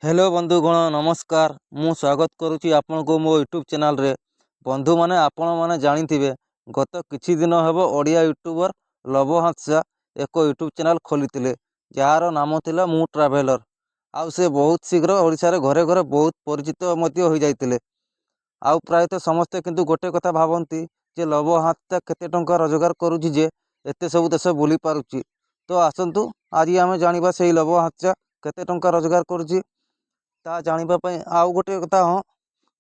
Hello बंधुगण नमस्कार। मु स्वागत करुच्ची आपण को मो यूट्यूब चैनल रे। बंधु माने आपण माने जानिथिबे गत किछि दिन हेबो ओडिया यूट्यूबर लव हास्या एक यूट्यूब चैनल खोलितिले जार नाम थिला मु ट्रैवलर। आउ से बहुत शीघ्र ओडिशा रे घरे घरे बहुत परिचित मध्य हो जाइतिले। आउ प्रायतः समस्ते किंतु गोटे कथा भाबंती जे लव हास्या केते टंका रोजगार करूची जे एते सब देश बुली पारुची। तो आसंतु आज आमे जानिबा सेही लव हास्या केते टंका रोजगार करूची ता जानिबा पई। आउ गोटे कथा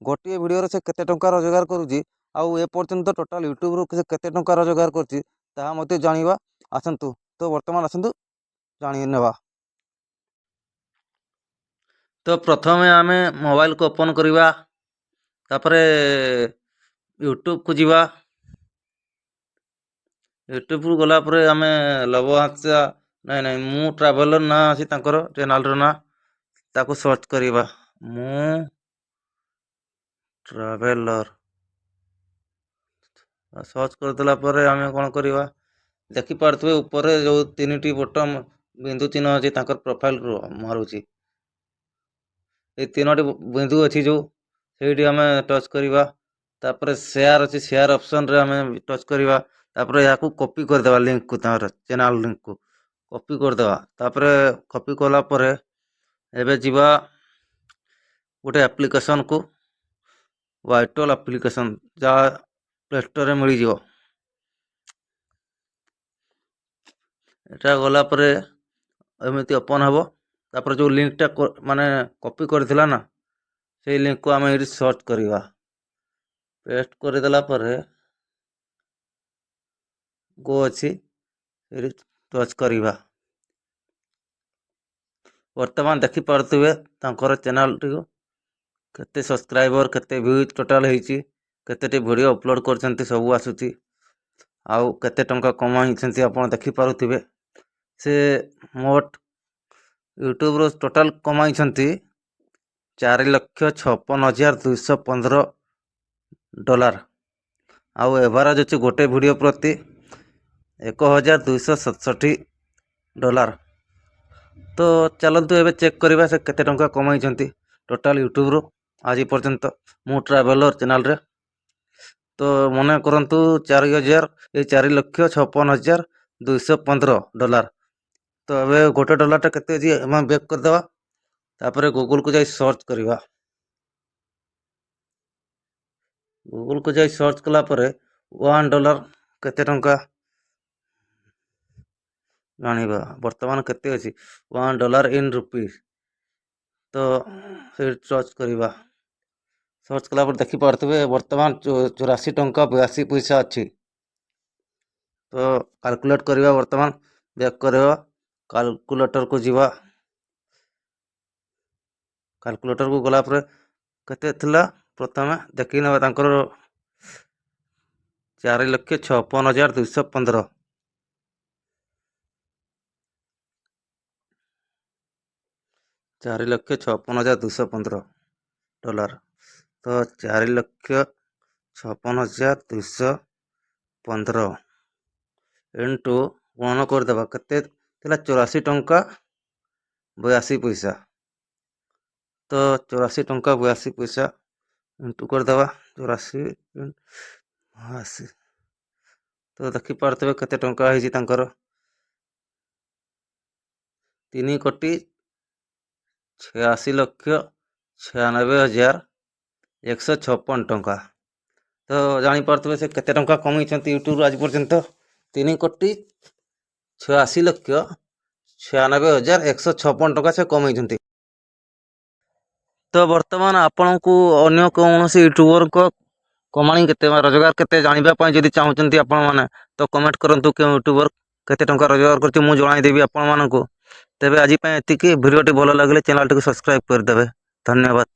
गोटे वीडियो रे से केते टंका रोजगार करूची आउ ए पर्यंत टोटल यूट्यूब रो से केते टंका रोजगार करची ता मते जानिबा आसंतु। तो वर्तमान आसंतु जानि नेबा। तो प्रथमे आमे मोबाइल को ओपन करिबा तापरे यूट्यूब को जीवा। यूट्यूब को गला परे आमे लव हास्या नहीं नहीं मु ट्रैवलर ना अछि तांकर चैनल रो ना ताको सर्च करिबा मु ट्रैवलर सर्च कर देला परे आमे कोन करिबा देखि पारथबे ऊपर जो तीनटी बटन बिंदु चिन्ह अछि तांकर प्रोफाइल रो मारुची ए तीनोटी बिंदु अछि जो सेठी आमे टच करिबा तापरे शेयर अछि शेयर ऑप्शन रे आमे टच करिबा तापरे याकू कॉपी कर देबा लिंक को तार चैनल लिंक को कॉपी कर देबा तापरे कॉपी कोला परे एबे जीवा गोटे एप्लिकेशन को वाइटल एप्लिकेशन जा प्ले स्टोर रे मिली जिवो। एटा गला परे एमिति ओपन हबो तापर जो लिंक टा माने कॉपी करथिला ना से लिंक को आमे एठी सर्च करिवा पेस्ट कर देला परे गो अछि एठी टच करिवा। वर्तमान देखि पारथुबे तांकर चैनल टी केते सब्सक्राइबर केते व्यूज टोटल हेची केतेटी वीडियो अपलोड करछंती सब आसुची आउ केते टंका कमाई छंती आपण देखि पारुथिबे। से मोट यूट्यूब रो टोटल कमाई छंती $4,56,215 आउ एवरेज अछि गोटे वीडियो प्रति $1,267। तो चलंतु एबे चेक करिबा से केते टंका कमाई छंती टोटल यूट्यूब रो आज पर्यंत मु ट्रैवलर चैनल रे। तो मने करंतु 4,56,215 तो अबे गोटे डॉलर टा केते जी हम बैक कर देबा तापरे गूगल को जाई सर्च करिबा। गूगल को जाई सर्च कला परे $1 केते टंका जानिबा वर्तमान केते अछि $1 इन रुपीस। तो फिर सर्च करिबा सर्च कला पर देखि पारथबे वर्तमान 84 टंका 82 पैसा अछि। तो कैलकुलेट करिबा वर्तमान बैक करबा कैलकुलेटर को जीवा कैलकुलेटर को गला पर केते थिला प्रथमे देखि नेबा तांकर 4,56,215 $4,56,215 तो 4,56,215 इनटू गुणन कर देबा केते थिला 84 टंका 82 पैसा। तो 84 टंका 82 पैसा इनटू कर देबा 84 82 तो देखि पारथबे केते टंका हेजी तांकर 3,86,96,156 टंका। तो जानी पारथबे से केते टंका कमाई छंती यूट्यूब आज पर्यंत 3,86,96,156 टंका से कमाई छंती। तो वर्तमान आपण को अन्य कौनसी यूट्यूबर को कमाणी केते रोजगार केते जानिबा पई जदी चाहउचंती आपण माने तो कमेंट करंतु के यूट्यूबर केते टंका रोजगार करछि मु जणाई देबी आपण मानकु। तेबे आजि पई एतिकी वीडियोटी भलो लागले चैनल टी को सब्सक्राइब कर देबे। धन्यवाद।